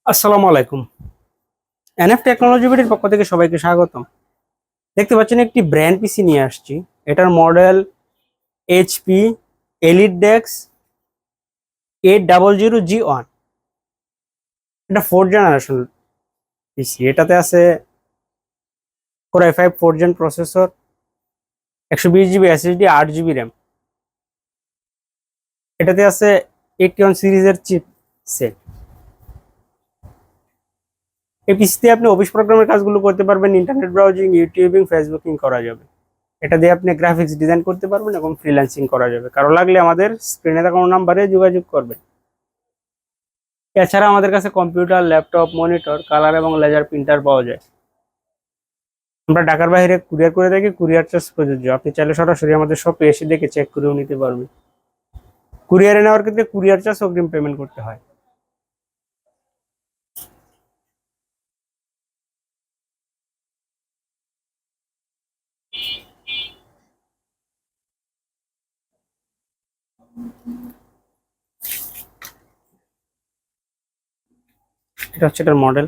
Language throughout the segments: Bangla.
আসসালামু আলাইকুম। এনএফ টেকনোলজি বিডির পক্ষ থেকে সবাইকে স্বাগতম। দেখতে পাচ্ছেন একটি ব্র্যান্ড পিসি নিয়ে আসছি। এটার মডেল এইচপি এলিট ডেক্স 800G1। এটা 4th জেনারেশন পিসি। এটাতে আছে Core i5 4th gen processor, 120 GB SSD, 8 GB RAM. এটাতে আছে 81 সিরিজের চিপ সেট। এই পিসিতে আপনি অফিস প্রোগ্রামের কাজগুলো করতে পারবেন, ইন্টারনেট ব্রাউজিং, ইউটিউবিং, ফেসবুকিং করা যাবে। এটা দিয়ে আপনি গ্রাফিক্স ডিজাইন করতে পারবেন এবং ফ্রিল্যান্সিং করা যাবে। কারো লাগলে আমাদের স্ক্রিনে থাকা নাম্বারে যোগাযোগ করবেন। এছাড়া আমাদের কাছে কম্পিউটার, ল্যাপটপ, মনিটর, কালার এবং লেজার প্রিন্টার পাওয়া যায়। আমরা ঢাকার বাইরে কুরিয়ার করে থাকি, কুরিয়ার চার্জ প্রযোজ্য। আপনি চাইলে সরাসরি আমাদের শপে এসে দেখে চেক করেও নিতে পারবেন। কুরিয়ারে নেওয়ার ক্ষেত্রে কুরিয়ার চার্জ অগ্রিম পেমেন্ট করতে হয়। এটা হচ্ছে এটার মডেল,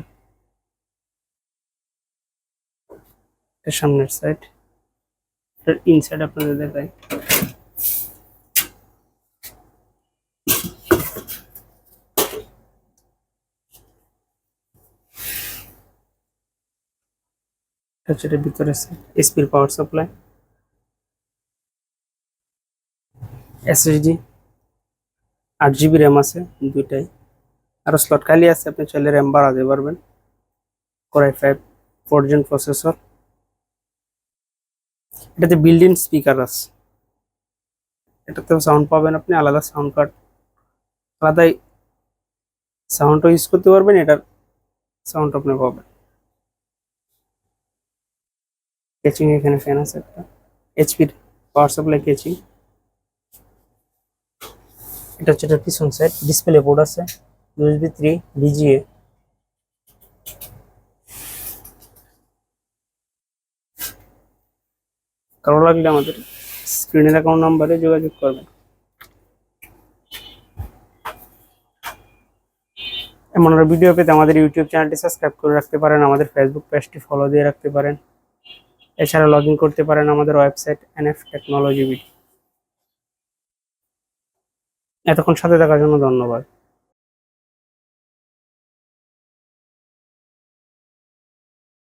এর সামনের সাইড, এটার ইনসাইড আপনাদের দেখাই। এটা হচ্ছে এটার ভিতরে এসপির power supply, SSD, 8 GB RAM আছে দুইটাই। আরো স্লট খালি আছে, আপনি চাইলে র্যাম বাড়াতে পারবেন। Core i5 4th gen processor. এটাতে বিল্ড ইন স্পিকার আছে। এটাতেও সাউন্ড পাবেন আপনি, আলাদা সাউন্ড কার্ড, আলাদাই সাউন্ডও ইউজ করতে পারবেন। এটার সাউন্ড আপনি পাবেন। কেচিং, এখানে ফ্যান আছে একটা, এইচপির পাওয়ার সাপ্লাই কেচিং। এটা হচ্ছে এটার পিছন সাইড, ডিসপ্লে বোর্ড আছে, ইউএসবি 3, ভিজিএ। কারো লাগলে আমাদের স্ক্রিনের অ্যাকাউন্ট নাম্বারে যোগাযোগ করবেন। এমন আরো ভিডিও পেতে আমাদের ইউটিউব চ্যানেলটি সাবস্ক্রাইব করে রাখতে পারেন, আমাদের ফেসবুক পেজটি ফলো দিয়ে রাখতে পারেন। এছাড়া লগ ইন করতে পারেন আমাদের ওয়েবসাইট এনএফ টেকনোলজি বিডি। এতক্ষণ সাথে থাকার জন্য ধন্যবাদ।